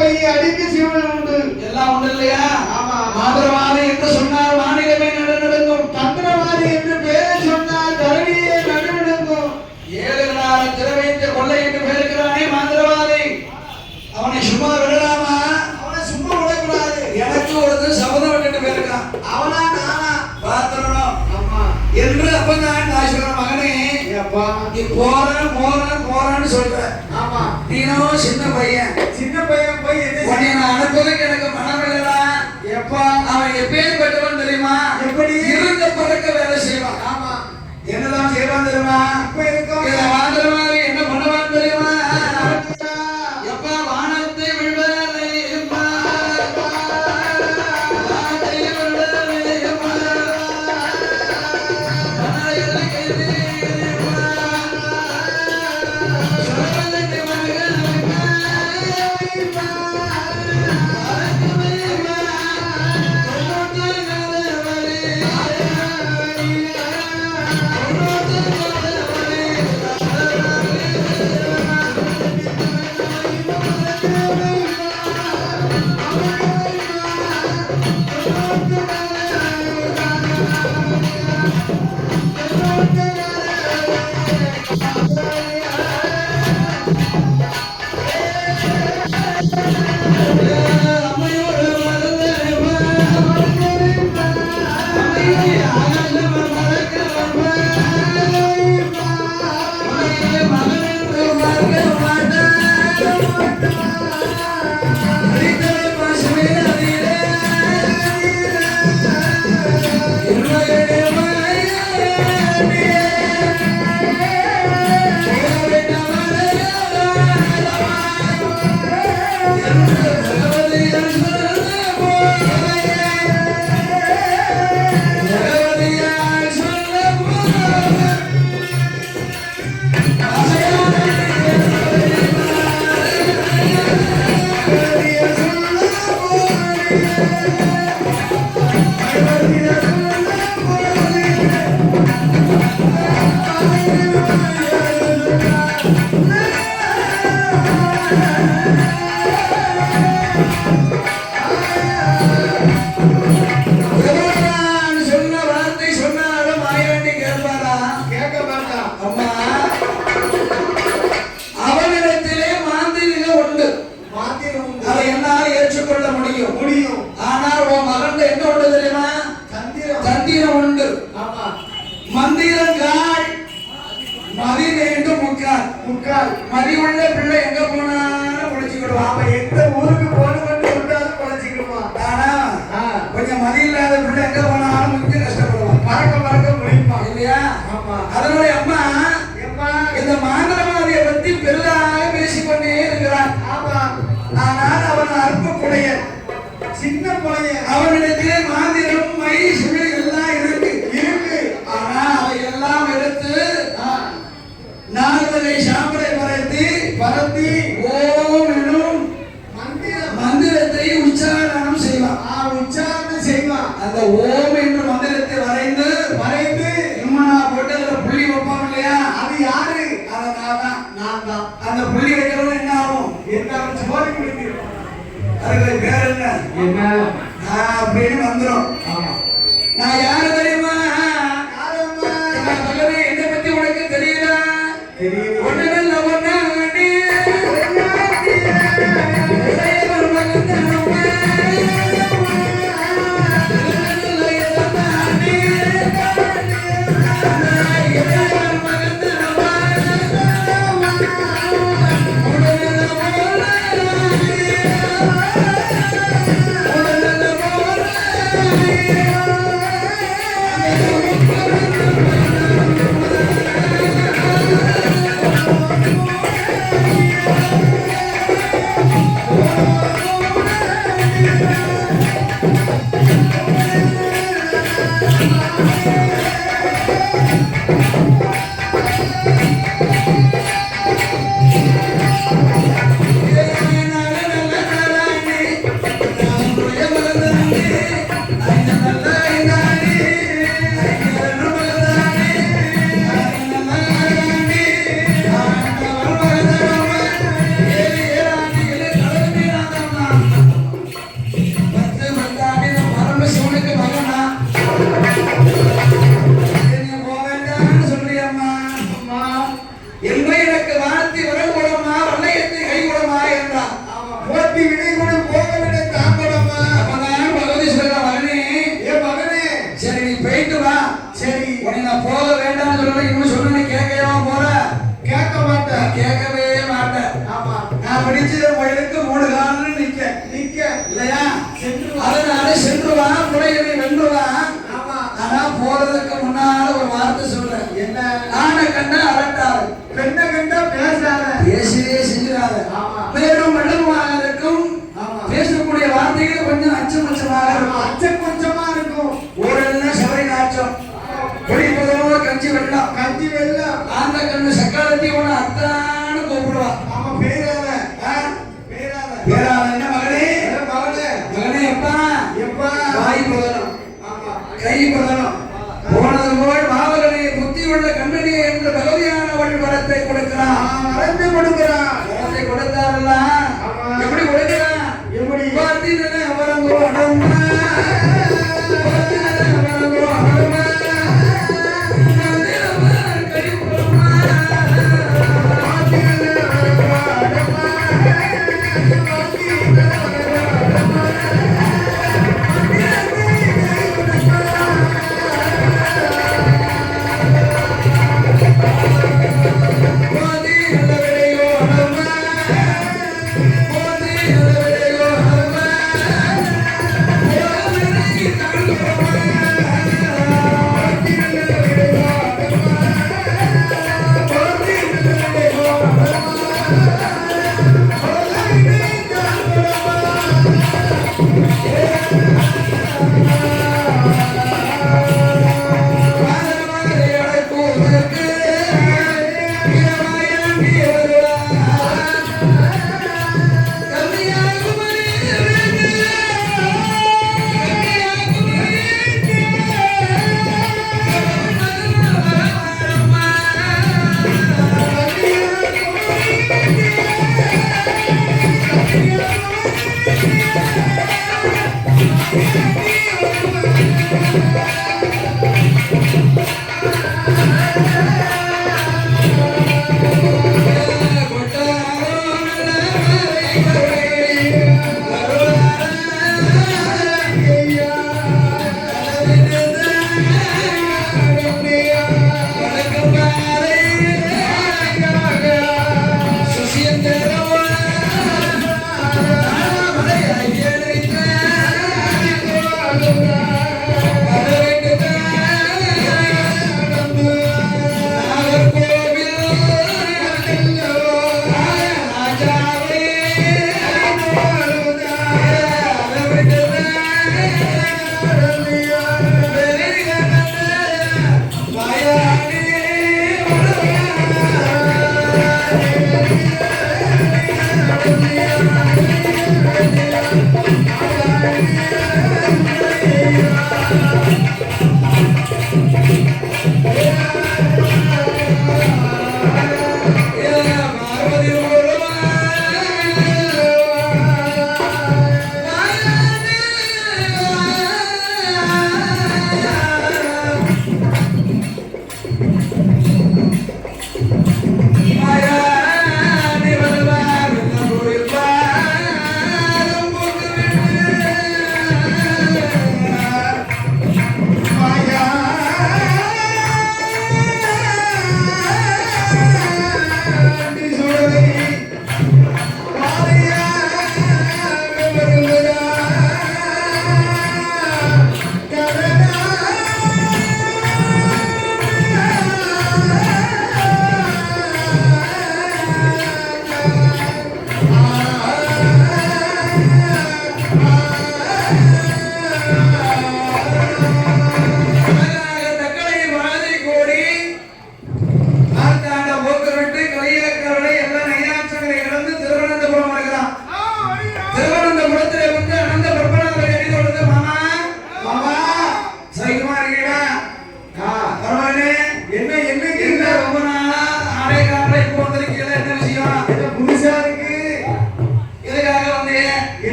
பையன் அடிக்க சிவன் உண்டு, எல்லாம் உண்டு இல்லையா? ஆமா. மந்திரவாதி என்று சொன்னால் மாநிலமே நடுநடுங்கும், தந்திரவாதி என்று பேரை சொன்னால் தரணியே நடுநடுங்கும். 7 திரவைத்த கொள்ளை என்று பேருக்கிறானே மந்திரவாதி, அவனை சும்மா விடலாமா? அவனை சும்மா விடக்கூடாது. எனக்கு ஒருத்தர் சபதம் விட்டுட்டு போயிருக்கான், அவனா நானா பாத்திரணும் அம்மா என்று. அப்பதான் நான் சொல்ற மகனே, அப்பா நீ போறான்னு சொல்ற. ஆமா, நீனும் சின்ன பையன், சின்ன பையன் போய் என்ன உன்னை நான் அனுப்புவதற்கு எனக்கு மனம் இல்லடா. எப்பா அவன் எப்பேற்பட்டவன் தெரியுமா? எப்படி? இருந்த பறக்க வேலை செய்வான். ஆமா, என்னதான் செய்வான் தெரியுமா? இப்ப இருக்கோம். இதை வாங்குறவாறு என்ன பண்ணுவான் தெரியுமா? எப்பா வானத்தை விழுவதை எம்மா, வானத்தை விழுவதை எம்மா, வானத்தை கைது எம்மா, சொல்வதற்கு மகன் எம்மா, அரங்குமை எம்மா, தொண்ணூற்று காதவரே, மதி உள்ள பிள்ளை எங்க போனாலும் உழைச்சிக்கிடுவான். அவன் எந்த ஊருக்கு போகணும்னு விட்டாலும் உழைச்சிக்கிடுவான். ஆனா கொஞ்சம் மதி இல்லாத பிள்ளை எங்க போனாலும் கொஞ்சம் கஷ்டப்படுவான், மறக்க முடியுமா இல்லையா? ஆமா. அதனுடைய அம்மா எப்பா இந்த மாந்திரவாதியை பத்தி பெரிதாக பேசிக்கொண்டே இருக்கிறான். ஆமா, ஆனால் அவன் அற்ப குடையன், சின்ன பையன். அவனிடத்திலே மாந்திரம் மை சிவில் எல்லாம் இருக்கு. ஆனா அவை எல்லாம் எடுத்து 4 வகை சாம்பலை பரத்தி ஓம் எனும் மந்திரத்தை உச்சாரணம் செய்வான். உச்சாரணம் செய்வான். அந்த ஓம் என்ற மந்திரத்தை வரைந்து இம்மனா போட்டு அதுல புள்ளி வைப்பான் இல்லையா? அது யாரு? அதை நான் தான். அந்த புள்ளி வைக்கிறவன் என்ன ஆகும்? என்ன சோதி குடிக்கிறோம். அதுக்கு பேர் என்ன? அப்படின்னு வந்துடும். நான் யாரு தெரியுமா? நான் சொல்லுவே என்னை பத்தி உனக்கு தெரியல? ஒண்ணுமில்ல ஒண்ணு என்பை எனக்கு வாழ்த்தி வரல் கூடமா வல்லையத்தை கை கூடமா என்றான். போட்டி வினை கொடு போக வினை தாங்கடமா. அப்பதான் பகவதி சொல்ற மகனே, ஏ மகனே, சரி நீ போயிட்டு வா. சரி உன்னை நான் போக வேண்டாம்னு சொல்லணும். இன்னும் சொன்ன கேட்கவா போற? கேட்க மாட்டேன். கேட்கவே மாட்டேன். ஆமா நான் படிச்ச வயலுக்கு 3 காலம் நிக்க நிக்க இல்லையா? சென்று வா. அதனால சென்று வா, முறைகளை வென்று வா. ஆமா ஆனா போறதுக்கு முன்னால ஒரு வார்த்தை சொல்றேன். என்ன? ஆனை கண்டா அரட்டாரு, பெண்ணை கண்டா பேசாத. பேசியே செஞ்சிடாத. ஆமா. மேலும் வெள்ளமாக இருக்கும். ஆமா. பேசக்கூடிய வார்த்தைகள் கொஞ்சம் அச்சமச்சமாக இருக்கும். அச்சம் கொஞ்சமா இருக்கும். ஊரெல்லாம் சபரி நாச்சம், குடிப்பதோ கஞ்சி வெள்ளம். கஞ்சி வெள்ளம். அந்த கண்ணு சக்காலத்தி உன அத்தான்னு கூப்பிடுவா. ஆமா பேராத. பேராத. பேராத என்ன மகனே? ஏ மகனே, மகனே எப்பா எப்பா? வாய் பதனம், ஆமா கை பதனம். போனது போல் மாவகனை புத்தி உள்ள கண்ணனே என்று பகவதியானவள் வரத்தை கொடுக்கிறான். மறந்து கொடுக்கிறான். வரத்தை கொடுத்தாரல்ல, ஆமா. எப்படி கொடுக்கிறான்? எப்படி? பார்த்தினே அவரங்கோ அடம்மா, பார்த்தினே அவரங்கோ அடம்மா, நந்திரவர் கரிபுரம்மா, பார்த்தினே அவரங்கோ அடம்மா, பார்த்தினே அவரங்கோ அடம்மா, போதி நல்லவரையோ அடம்மா, போதி நல்லவரையோ அடம்மா, போதனை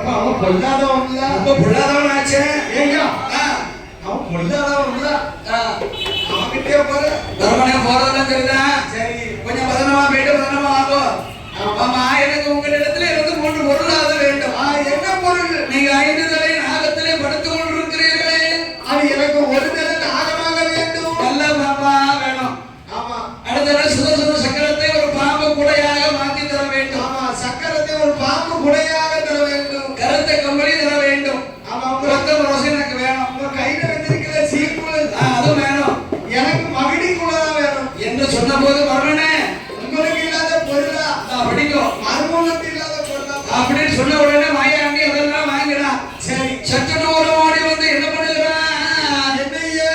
அப்ப அவன் பொல்லாதவன் இல்ல. ரொம்ப பொல்லாதவன் ஆச்சே. ஏய்யா, ஆ, அவன் பொல்லாதவன் இல்ல. ஆ, அவன்கிட்டயே போற. வெறுமனே போறதெல்லாம் சரிதான். சரி. கொஞ்சம் பதனமா போயிட்டு பதனமா வாங்கும். ஆமா, எனக்கு உங்களிடத்துல இருந்து 3 பொருளாவது வேண்டும். என்ன பொருள்? நீங்க 5 தலை நாகத்திலே படுத்துக் கொண்டிருக்கிறீர்களே, அது எனக்கு ஒரு தடவை நாகமாக வேண்டும். நல்ல பாம்பா வேணும். ஆமா அடுத்த சுதர்சன சக்கரத்தை ஒரு பாம்பு குடையாக மாற்றி தர வேண்டும். ஆமா, சக்கரத்தை ஒரு பாம்பு குடையாக தர வேண்டும். கருத்த கம்பளி தர வேண்டும். ஆமா, ரத்த ரோசை எனக்கு வேணும். உங்க கையில வச்சிருக்கிற சீக்குள் அதுவும் வேணும். எனக்கு மகிடி குளம் வேணும் என்று சொன்ன போது வருவனே, உங்களுக்கு இல்லாத பொருளா பிடிக்கும் மறுமூலத்து இல்லாத பொருளா அப்படின்னு சொன்ன உடனே மாயாண்டி அதெல்லாம் வாங்கினான். சரி. சற்று ஒரு ஓடி வந்து என்ன பண்ணுகிறான்? என்னையா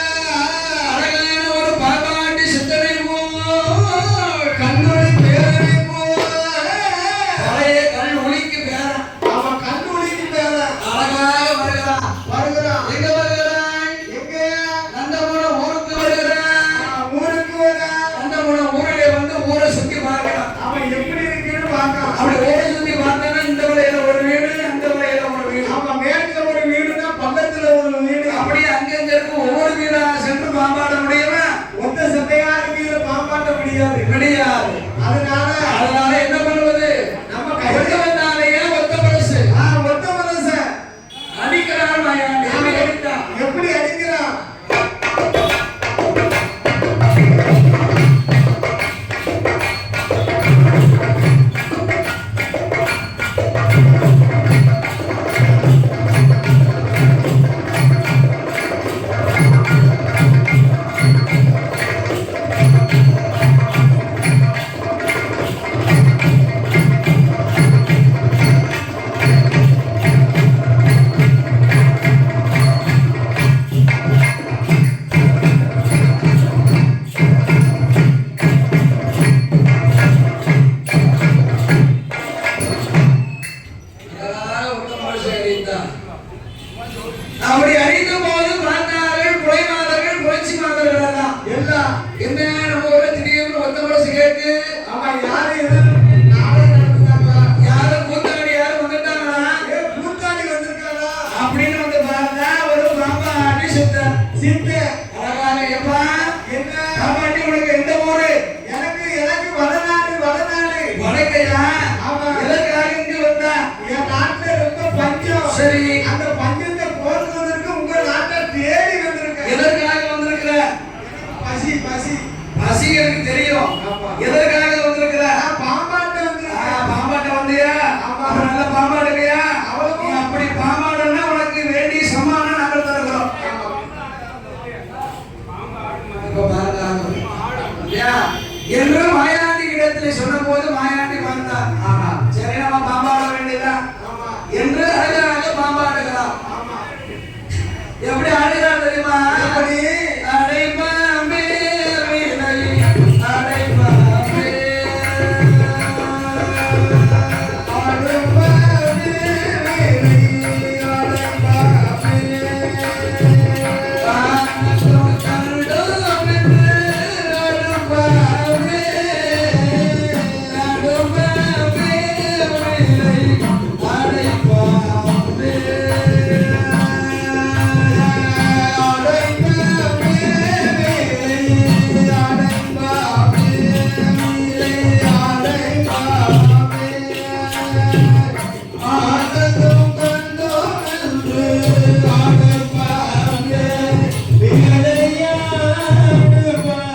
அழகான ஒரு பாபாண்டி சித்தனை போல் கண்ணொளி பேரவை போல. பழைய கண் ஒளிக்கு பேரன். அவன் கண்ணொளிக்கு பேர அழகாக வருகிறான். வருகிறான். எங்க வருகிறான்? எங்கயா? நந்தபுரம் ஊருக்கு வருகிறான். ஊருக்கு வர. நந்தபுரம் ஊரிலே வந்து ஊரை சுத்தி பார்க்கிறான். அவன் எப்படி இருக்குன்னு பார்க்கலாம். அப்படி ஊரை சுத்தி பார்த்தோன்னா இந்த வலையில ஒரு வீடு, அந்த வலையில ஒரு வீடு, அவன் மேற்குல ஒரு வீடுனா பக்கத்துல ஒரு வீடு. அப்படியே அங்கங்க இருக்கும் ஒவ்வொரு வீடா சென்று பாம்பாட முடியுமா? ஒத்த சட்டையா இருக்கிற பாம்பாட்ட முடியாது. கிடையாது. அதனால என்ன பண்ணுவது? நம்ம ஒத்த வந்தாலேயே ஒத்த மனசு ஒத்த மனச அடிக்கிறான் மாயாண்டி. எப்படி அடித்தான்? எப்படி அடிக்கிறான்? அப்படி அடித்த போது பார்த்தார்கள் புலை மாதர்கள் புரட்சி மாதர்கள் எல்லாம் எல்லாம் என்ன நம்ம ஊர்ல திடீர்னு ஒத்த மனசு கேட்டு அவன் யாரு நாடகம் நடத்துறாங்களா? யாரும் கூத்தாடி யாரும் வந்துட்டாங்களா கூத்தாடி வந்திருக்காளா அப்படின்னு வந்து பார்த்தா ஒரு பாம்பா அடி சுத்தன் சித்த. அழகாக எப்பா என்ன பாம்பாட்டி உனக்கு எந்த ஊரு? எனக்கு வடநாடு வடநாடு. வடக்கையா? ஆமா. எதற்காக இங்கு வந்தா? என் நாட்டுல ரொம்ப பஞ்சம். சரி. அந்த பஞ்சத்தை போக்குவதற்கு உங்க நாட்டை தேடி வந்திருக்கேன். எதற்காக வந்திருக்கிற? பசி பசி பசி எனக்கு தெரியும். ஆமா. எதற்காக வந்திருக்கிற? பாம்பாட்ட வந்திருக்கேன். பாம்பாட்ட வந்தியா? ஆமா. அப்ப நல்ல பாம்பாடு இல்லையா? அவ்வளவு. நீ அப்படி பாம்பாடுன்னா உனக்கு வேண்டிய சமானம் நாங்கள் தருகிறோம். இப்ப பாருங்க இல்லையா? என்று மாயாண்டி இடத்திலே சொன்ன போது மாயாண்டி பார்த்தார். ஆமா, சரி நம்ம பாம்பாட வேண்டியதான் என்று அழகாக பாம்பாடுகிறார். எப்படி ஆடுகிறார் தெரியுமா? எப்படி? அடைபாம்பே விலை, அடைபாம்பே, காணோம் கண்டோம் என்று அடைபாம்பே, அடைபாம்பே விலை, அடைபாம்பே.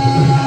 Thank you.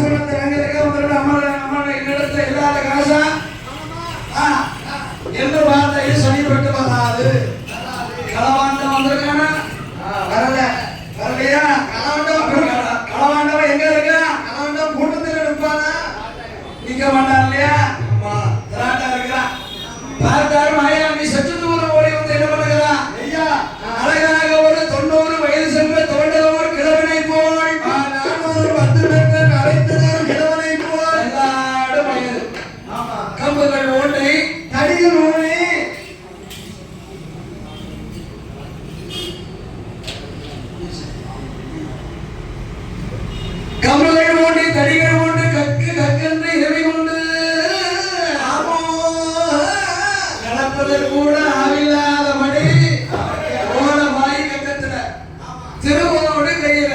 கொண்டு வந்து அங்க இருக்க வந்துட்டு அம்மா இடத்துல இல்லாத காசா என்று வார்த்தையை சரிபட்டு வராது. களவாண்டம் வந்திருக்கானா? வரலையா? களவாண்டவன் எங்க இருக்கான்? களவாண்டம் கூட்டத்தில் இருப்பானா? நிக்க மாட்டான் இல்லையா? திராட்டா இருக்கிறான். பார்த்தாரு மாயாண்டி சற்று தூரம் ஓடி வந்து என்ன பண்ணுகிறான்? ஐயா அழகாக ஒரு 90 வயது சென்ற தோண்டவர் கிழவனை போல் 10 பேர்கள் அழைத்தனர் கிழவனை போல் எல்லாரும் வயது. கம்புகள் ஓட்டை தடிகள் ஊனி கம்புகள் ஓட்டி தடிகள் ஓட்டு கக்கு கக்கென்று இரவி கொண்டு நடப்பதற்கு கூட ஆவில்லாதபடி ஓட வாய் கக்கத்துல திருவோடு கையில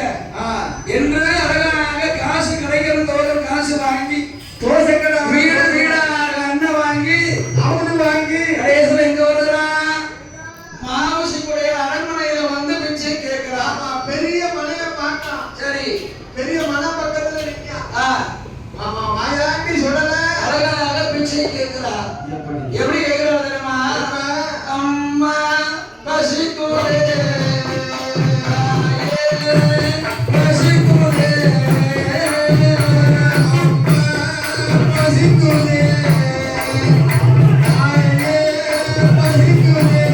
என்று அழகாக காசு கிடைக்கிற தோறும் காசு வாங்கி தோசைக்கடை வீடு வீடாக அண்ணன் வாங்கி அவனு வாங்கி கடைசியில் எங்க வருகிறான்? மாவசிக்குடைய அரண்மனையில வந்து பிச்சை கேட்கிறான். பெரிய மலையை பார்த்தான். சரி பெரிய மலை பக்கத்துல நிற்கான். ஆ ஆமா மாயாண்டி சொல்லல. அழகாக பிச்சை கேட்கிறான். எப்படி கேட்கிறா தெரியுமா? அம்மா பசிக்குதே பசிக்குதே பசிக்குதே ஆயே பசிக்குதே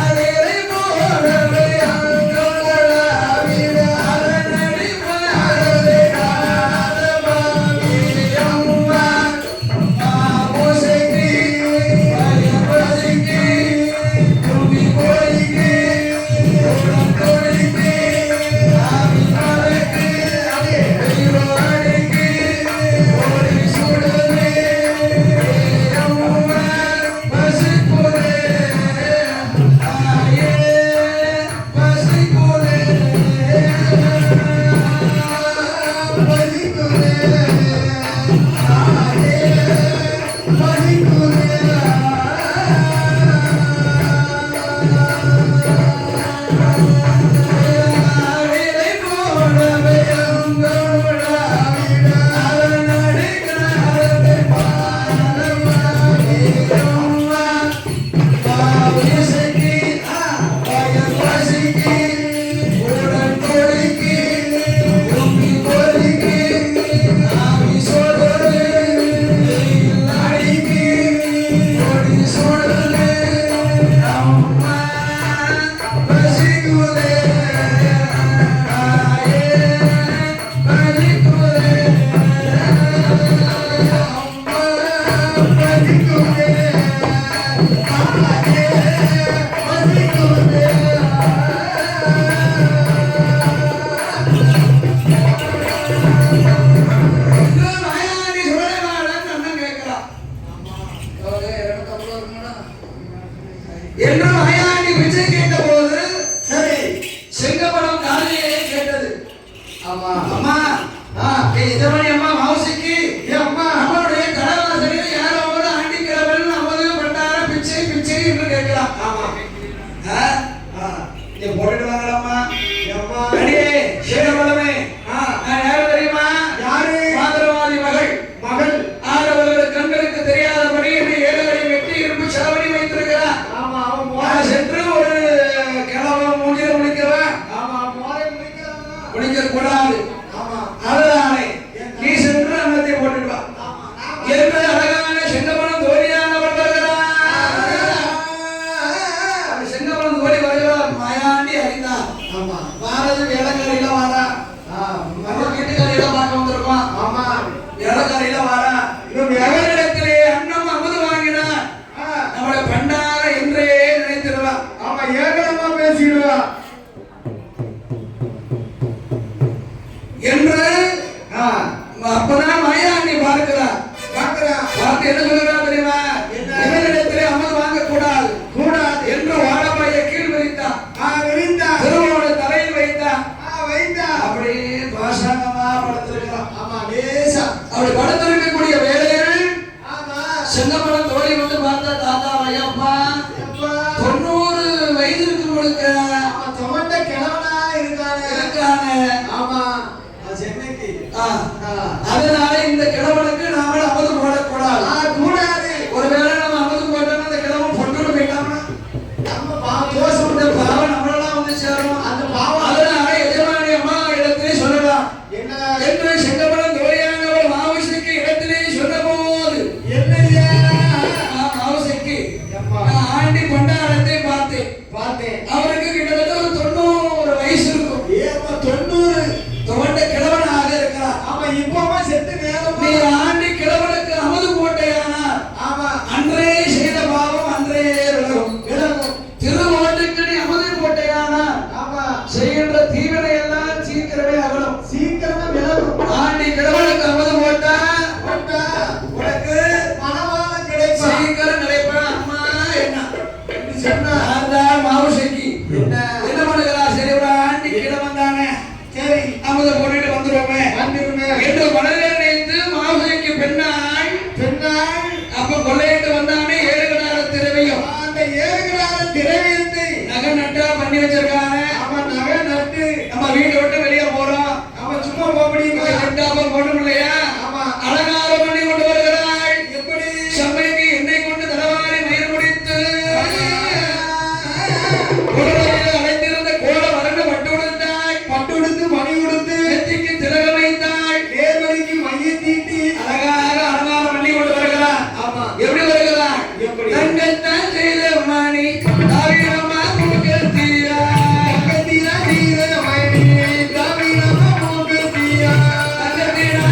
அடேரை போலவே அங்கோலாவிட அரணடி பாரதே ஆரபாவி அம்மா மாவோசைக்கு பயபசிக்கு துணி போலிக்கு உடம் தோழிக்கு ஆவி மலைக்கு வெயிலோடிக்கு ஓடி சுடுதே அம்மா பசிக்குதே ஆயே பசிக்குதே பசிக்குதே ஆயே பசிக்குதே அடேரை போலவே அங்கோலாவிட அரணடி பாரதே ஆரபாவி அம்மா மாவோசைக்கு பயபசிக்கு உடம் தோழிக்கு துணி போலிக்கு ஆவி சுடுதே வெயில் அடிக்கு ஓடி சுடுதே அம்மா பசிக்குதே ஆயே பசிக்குதே அம்மா பசிக்குதே ஆயே பசிக்குதே இந்த மாயாண்டி சுடலைவாளன் அண்ணன் கேட்கிறான். என்று மாயாண்டி பிச்சை கேட்டபோது சரி செங்கப்படம் காலையே கேட்டது. ஆமா அம்மா இதமணி அம்மா மாவுசிக்கு அம்மா நம்மளுடைய கடவாசலில் யாரோ ஒரு ஆண்டிக்கிறவன் நமது பட்டார பிச்சை பிச்சை என்று கேட்கிறான். ஆமா நீ போட்டுட்டு வாங்கலாமா? அம்மா அடியே சேகபலமே நான் யாரு தெரியுமா? யாரு மாதரவாதி மகள் மகள் ஆடவர்கள் கண்களுக்கு தெரியாதபடி என்னை ஏழரை வெட்டி இரும்பு செலவழி வைத்திருக்கிறான். ஆமா அவன் நான் சென்று ஒரு கிழவன் மூஞ்சில முடிக்கிறவன் ஆமா மோரை முடிக்கிறானா முடிக்க கூடாது. ஆமா அதனாலே நீ சென்று அன்னத்தை போட்டுட்டு வா என்று அழகான செங்கமலம் தோழியானவள் வருகிறான். அவள் செங்கமலம் தோழி வருகிறார். மாயாண்டி அறிந்தார். ஆமா பாரதி வேலைக்காரியில வாரா. நம்ம வீட்டுக்காரியில பார்க்க வந்திருக்கோம். ஆமா வேலைக்காரியில வாரா. இன்னும் எவரிடத்திலே அன்னம் அமுது வாங்கினார் நம்மளை பண்டார என்றே நினைத்திருவான். ஆமா ஏகலமா பேசிடுவா என்று அப்பதான் மாயாண்டி பார்க்கிறார். பார்த்து என்ன சொல்கிறார் தெரியுமா? இவரிடத்திலே அமது வாங்க கூடாது கூடாது என்று வாழப்பாய கீழ் விரித்தான். விரிந்தா திருவோட தலையில் வைத்தான். வைத்தா அப்படியே பாசாங்கமா படுத்திருக்கிறான். ஆமா லேசா அப்படி படுத்திருக்கக்கூடிய வேலையில் ஆமா செங்கமலம் தோழி வந்து பார்த்தா தாத்தா ஐயப்பா எப்பா 90 வயது இருக்கு அவன் தொமண்ட கிழவனா இருக்கானே இருக்கானே. ஆமா அது சென்னை அதனால இந்த கிழவனுக்கு நாம அமுது போடக்கூடாது. கூடாது. ஒருவேளை நம்ம அமுது போட்டோம்னா அந்த கிழவன் பொண்ணு போயிட்டாங்கன்னா நம்ம தோசை விட்ட பாவம் நம்மளெல்லாம் வந்து சேரும். அந்த பாவம். அதனால எஜமானி அம்மா இடத்திலே சொல்லலாம் என்ன என்று செங்கமலம் தோழியானவர் மாவுசிக்கு இடத்திலே சொன்ன போது என்னையா மாவுசிக்கு ஆண்டி கொண்டாடத்தை பார்த்தேன். அவருக்கு கிட்டத்தட்ட ஒரு 90 வயசு இருக்கும். ஏமா 90 தொண்ட கிழவனாக இருக்கிறார். ஆமா இப்பமா செத்து நேரம் நீ ஆண்டி கிழவனுக்கு அமுது போட்டையானா ஆமா அன்றே செய்த பாவம் அன்றே விலகும். திருவோட்டுக்கு நீ அமுது போட்டையானா ஆமா செய்கின்ற தீவினை எல்லாம் சீக்கிரமே அகலும். சீக்கிரமா விலகும். ஆண்டி கிழவனுக்கு அமுது போட்டா உனக்கு மனவாளம் கிடைக்கும். சீக்கிரம் கிடைப்பா. அம்மா என்ன சொன்னா அந்த மாவுசைக்கு என்ன பண்ணுகிறா? சரி ஒரு ஆண்டி கிழவன் தானே, சரி அமுத போட்டுட்டு வந்துருவோமே என்று மனதிலே நினைத்து மாவுசைக்கு பெண்ணாள் அப்ப கொள்ளையிட்டு வந்தானே 7 கிடார திரவியம். அந்த 7 கிடார திரவியத்தை நகை நட்டா பண்ணி வச்சிருக்காங்க. அவன் நகை நட்டு நம்ம வீட்டை விட்டு வெளியே போறோம். அவன் சும்மா போக முடியுமா? ரெண்டாபம் போடும் இல்லையா? ஆமா அலங்காரம் பண்ணி கொண்டு வருகிறாள். எப்படி சமைக்கு எண்ணெய் கொண்டு தடவாரி மயிர் முடித்து குடலையில் அடைந்திருந்த கோல வறண்டு பட்டு உடுத்து மணி உடுத்து நெற்றிக்கு திலகம் வைத்தாள். தேர்வழிக்கு மைய தீட்டி அழகாக அலங்காரம் பண்ணி கொண்டு வருகிறார். ஆமா எப்படி வருகிறார்? எப்படி? தங்கத்தான் செய்த மணி தாவிரமா முகத்தியா கத்திரா தீர மணி தாவிரமா முகத்தியா தங்கத்தினா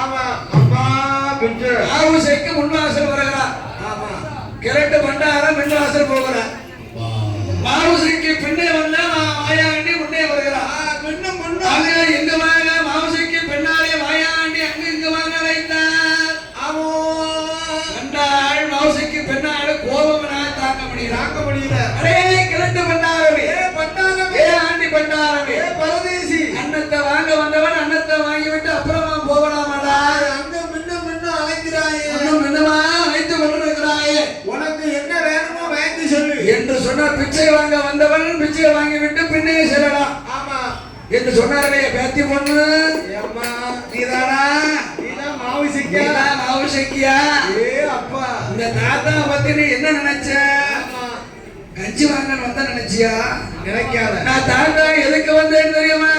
ஆமா அம்மா பிஞ்சு ஆவுசைக்கு முன்வாசல் வருகிறார். ஆமா கிழட்டு பண்டாரம் பின்வாசல் போகிறார். மாவுசைக்கு பின்னே வந்தா மாயாண்டி முன்னே வருகிறார். பின்னும் முன்னும் அங்க எங்க வாங்க மாவுசைக்கு பின்னாலே மாயாண்டி அங்க இங்க வாங்க வைத்தார். ஆமோ கண்டாள் மாவுசைக்கு பின்னால கோபம் தாங்க முடியல. அடே கிழட்டு பண்டாரமே, பட்டாளமே ஆண்டி பண்டாரமே, பரதேசி அன்னத்தை வாங்க வந்தவன் அன்னத்தை வாங்கி விட்டு அப்புறமா போகலாமாடா? அங்க மின்னும் அழைக்கிறாயே இன்னும் என்னமா அழைத்து கொண்டிருக்கிறாயே? உனக்கு என்ன வேணுமோ வாங்கி சொல்லு என்று சொன்ன பிச்சை வாங்க வந்தவன் பிச்சை வாங்கி விட்டு பின்னே செல்லலாம் ஆமா என்று சொன்னார்களே பேத்தி பொண்ணு. அம்மா நீதானா? நீதான் மாவு சிக்கா நீதான் மாவுசக்கியா? ஏ அப்பா இந்த தாத்தா பத்தி நீ என்ன நினைச்ச? ஆமா கஞ்சி வாங்க வந்த நினைச்சியா? நினைக்காத நான் தாத்தா எதுக்கு வந்தேன்னு தெரியுமா?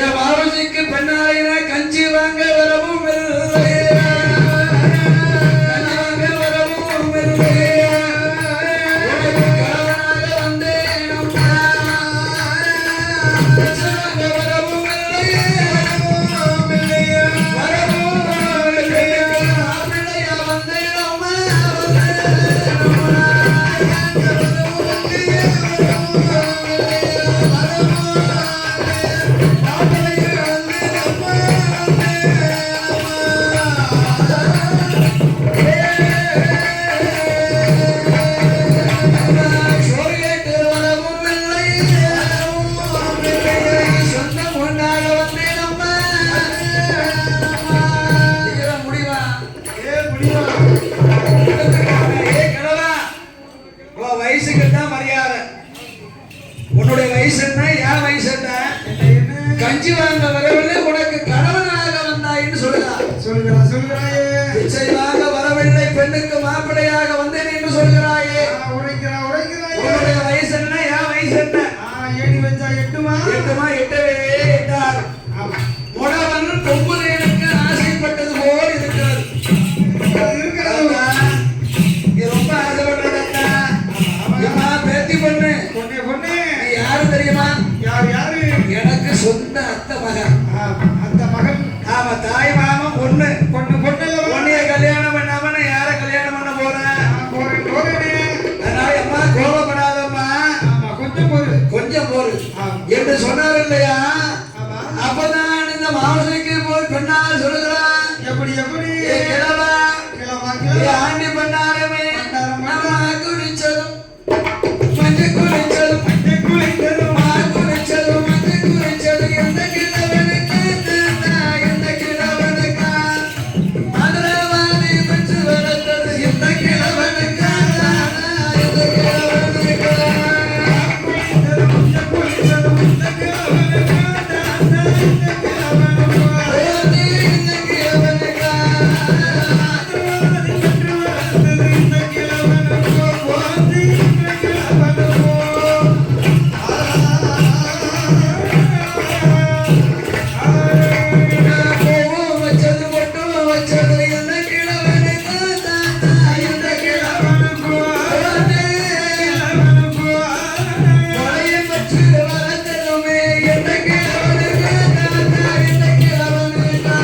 என் மாவுசிக்கு பெண்ணாயினா கஞ்சி வாங்க வரவும் இல்லை. கஞ்சி வாங்க வரவும் இல்லை. உனக்கு கணவனாக வந்தேன் அம்மா. கஞ்சி வாங்க வரவும் இல்லை. வரவும் இல்லை. பிள்ளையா வந்தேன் அம்மா. சோறு கேட்டு வரவும் இல்லை. சொந்தம் ஒன்றாக வந்தேன் அம்மா. சீக்கிரம் முடிவா. ஏ முடியும் ஏய் கணவா, உன் வயசுக்கு தான் மரியாதை. உன்னுடைய வயசு என்ன? என் வயசு என்ன? கஞ்சி வாங்க வரவில்லை, உனக்கு கணவனாக வந்தாயின்னு சொல்லுகிறார். சொல்லுகிறாயே பிச்சை வாங்க வரவில்லை, பெண்ணுக்கு மாப்பிள்ளையாக வந்தேன் என்று சொல்கிறாயே. உரைக்கிறாயே உன்னுடைய வயசு என்ன? என் வயசு என்ன? ஏணி வச்சா எட்டுமா எட்டுமா? எட்டவே எட்டார். ஆமா முடவன் கொம்புதேனுக்கு ஆசைப்பட்டது போல் இருக்கிறது. இருக்கிறது நீ ரொம்ப ஆசைப்படுறதா? ஏம்மா பேத்தி பொண்ணு, பொண்ணே பொண்ணே நீ யாரு தெரியுமா? யாரு எனக்கு சொந்த அத்தை மகன். அந்த மகன் ஆமா, தாய் மாமன் பொண்ணு. பொண்ணல்ல பொண்ணைய கல்யாணம் பண்ணாம நான் யார கல்யாணம் பண்ண போறேன்? போறேனே அதனால அம்மா கோபப்படாதம்மா, ஆமா கொஞ்சம் பொறு கொஞ்சம் போரு ஆமா. என்று சொன்னார் இல்லையா? ஆமா அப்பதான் இந்த மாவசைக்கு போய் பெண்ணால் சொல்லுகிறான். எப்படி ஏ கிழவா, கிளம்பா ஏ ஆண்டி பண்ணாரமே, நம்ம குறிச்சதும் மஞ்ச குறிச்சதும் மா குறிச்சதும் மஞ்ச குறிச்சதும் எந்த கிழவனுக்கு எந்த கிழவனுக்கா மதுரவாதி பெற்று வளர்த்தது எந்த கிழவனுக்கா எந்த கிழவனுக்கா ஓதி இந்த கிழவனுக்கா பூவும் வச்சது பொட்டும் வச்சது எந்த கிழவனுக்கா எந்த கிழவனுக்கா கொலையை பெற்று வளர்த்ததுமே எந்த கிழவனுக்கா எந்த கிழவனுக்கா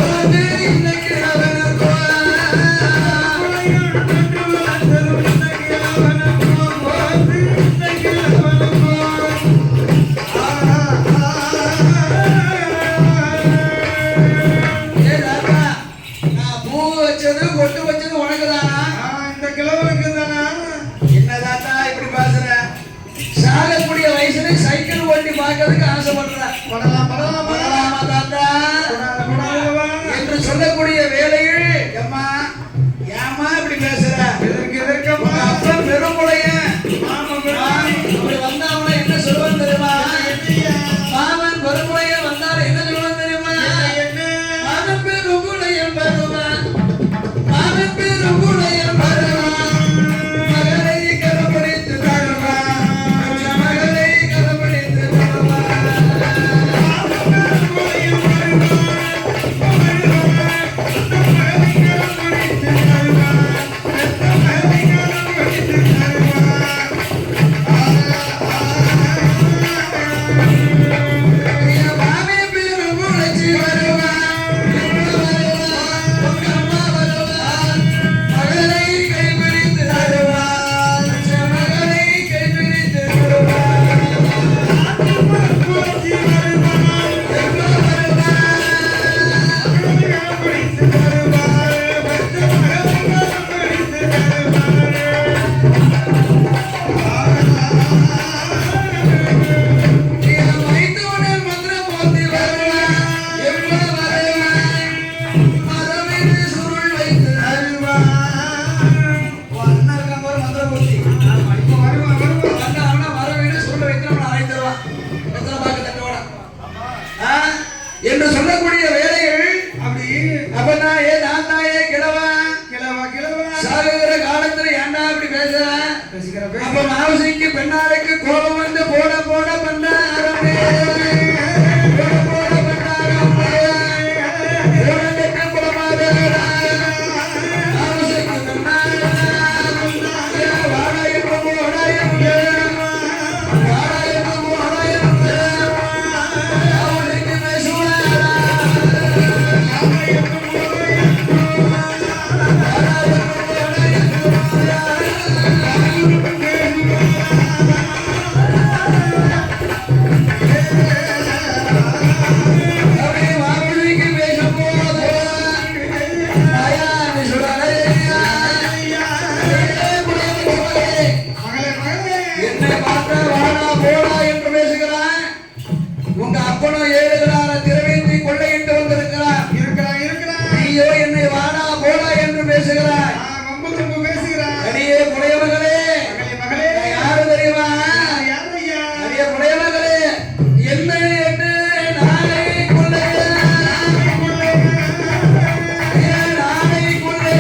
ஓதி இந்த கிழவனுக்கா ஏ தாத்தா, நான் பூ வச்சது பொட்டு வச்சது உனக்குதானா? இந்த கிழவனுக்கு தானா என்ன தாத்தா இப்படி பேசுற? சாகக்கூடிய வயசுல சைக்கிள் ஓட்டி பார்க்கறதுக்கு ஆசைப்படுற. படலாம் பண்ணலாமா தாத்தா படலாமா என்று சொல்லக்கூடிய வேலையில் அம்மா ஏம்மா இப்படி பேசுற? எதற்கம்மா உங்க அப்பன் பெரும்புலையன். அப்படி வந்தவன என்ன சொல்லுவான் தெரியுமா? மாமன் பெரும்புலையன் வந்தாரு என்ன சொல்லுவான் தெரியுமா? மாமன் பெரும்புலையன் வருவான், மாமன் பெரும்புலையன் வருவான், மகளை கரப்பிடித்து தருவான், மகளை கரப்பிடித்து தருவான். அப்ப மாவசிக்கு பெண்ணாளுக்கு கோபம் வந்து போட போட பண்ணாரமே போட போட பண்ணாரமே போட கட்ட குளமாக மாவசிக்கு பெண்ணாள் வாடாயம் வாடாயம் வாடாயம் வாடாயம் மாவசிக்கு பேசுவாரா உங்க அப்பனும் ஏழுகிறார திரவேந்தி கொள்ளையிட்டு வந்திருக்கிறார் ஐயோ என்னை வாடா போடா என்று பேசுகிறார் அடியே புலையவர்களே யாரு தெரியுமா அடியே புலையவர்களே என்ன என்று நாளை கொள்ளை நாளை கொள்ளை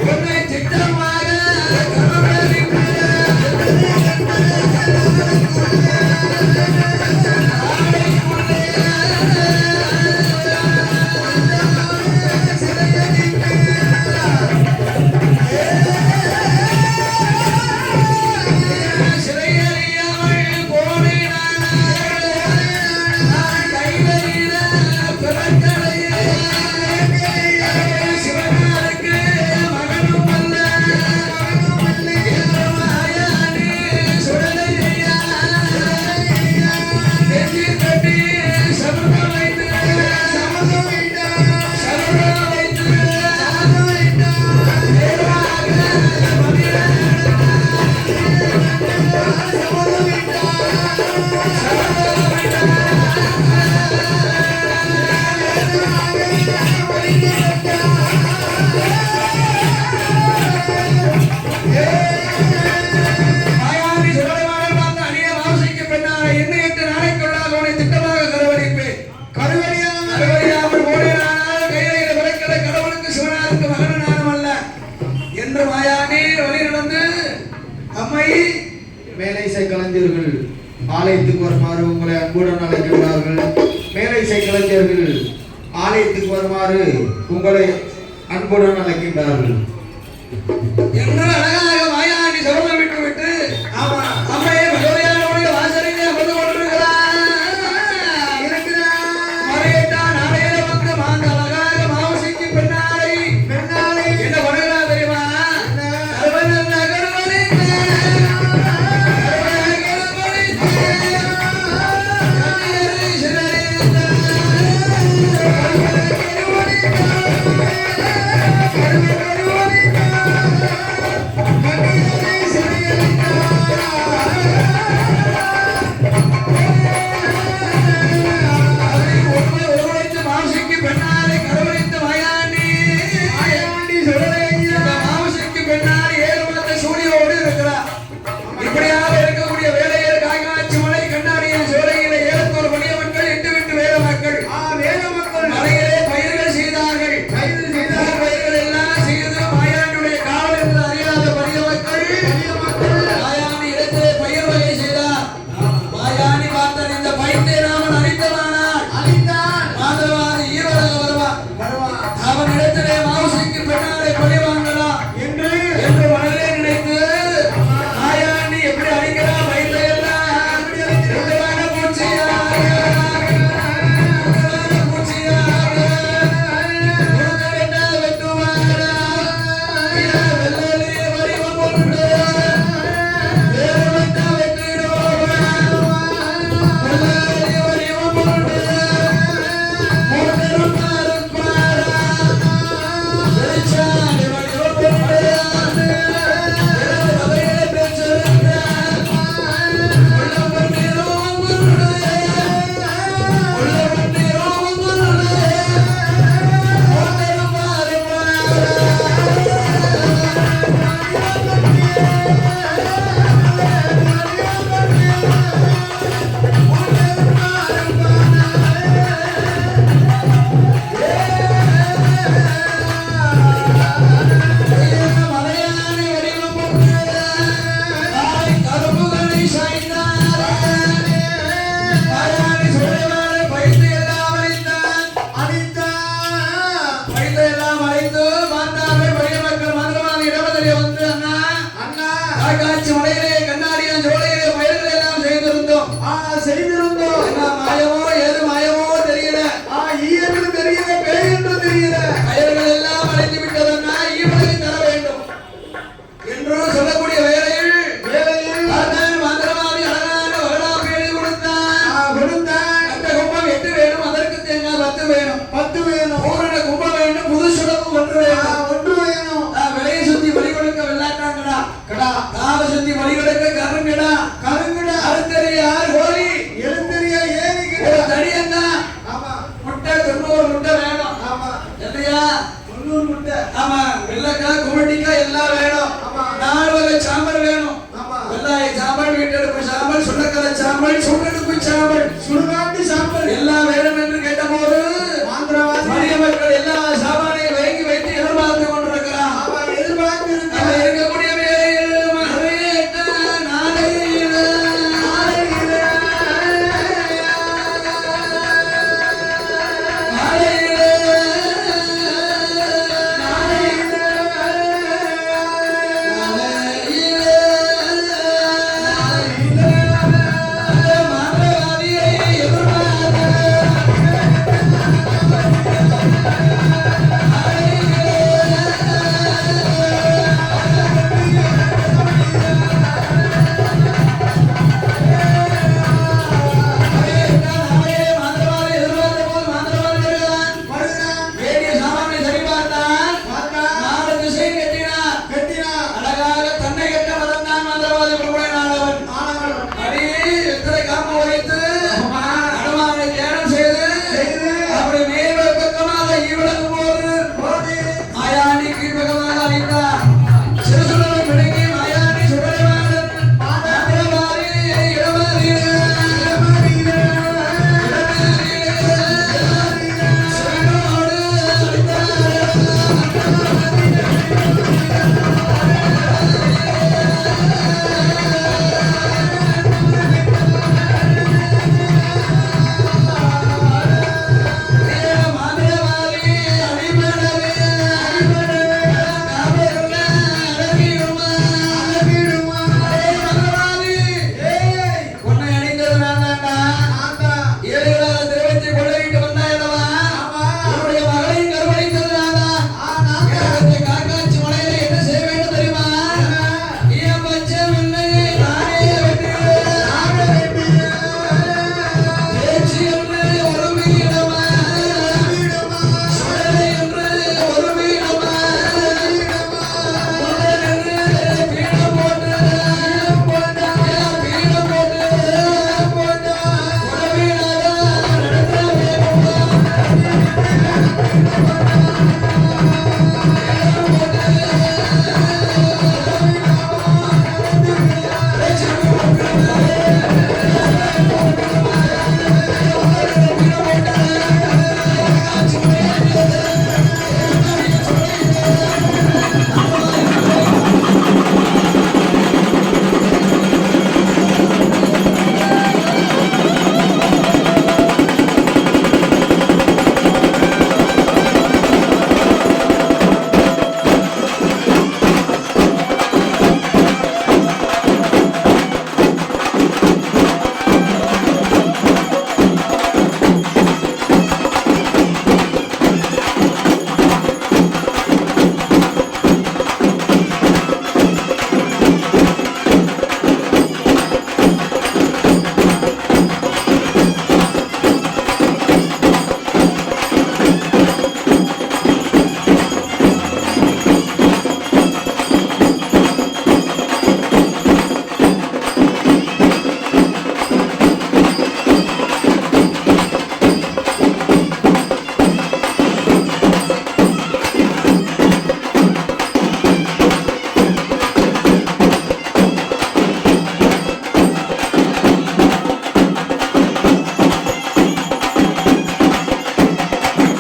உன்னை திட்டமாக மேலைசை கலைஞர்கள் ஆலயத்துக்கு வருமாறு உங்களை அன்புடன் அழைக்கிறார்கள். மேலைசை கலைஞர்கள் ஆலயத்துக்கு வருமாறு உங்களை அன்புடன் அழைக்கின்றார்கள். என்ன அழகாக மாயாண்டி சபை விட்டு விட்டு ஆமா அம்மையே பகவதியாருடைய வாசலிலே அமர்ந்து கொண்டிருக்கிறார். மறையட்டா நாளையில வந்து மாந்த அழகாக மாவசிக்கு பெண்ணாளை என்ன பண்ணுகிறா தெரியுமா? கருவன் நகர்வனை கருவன் காக்காட்சி மலையிலே கண்ணாடியான் ஜோலையிலே பயிர்களை எல்லாம் செய்திருந்தோம். செய்திருந்தோம். என்ன மாயமோ ஏது மாயமோ தெரியல. ஈ என்று தெரியல, பேய் என்று தெரியல. பயிர்கள் எல்லாம் அடைந்து விட்டதன்னா ஈவனை தர வேண்டும் என்று சொல்லக்கூடிய வேளையில் மந்திரவாதி அழகான வகடாப்பு எழுதி கொடுத்தான். கட்ட கும்பம் 8 வேணும், அதற்கு தேங்காய் 10 வேணும். 10 வேணும். பூரண கும்பம் வேண்டும், புது சுடப்பு 1 வேணும். 1 வேணும். விலையை சுத்தி வழி கொடுக்க வெள்ளாட்டாங்கடா. காதை சுத்தி வழி கொடுக்க கருங்கடா.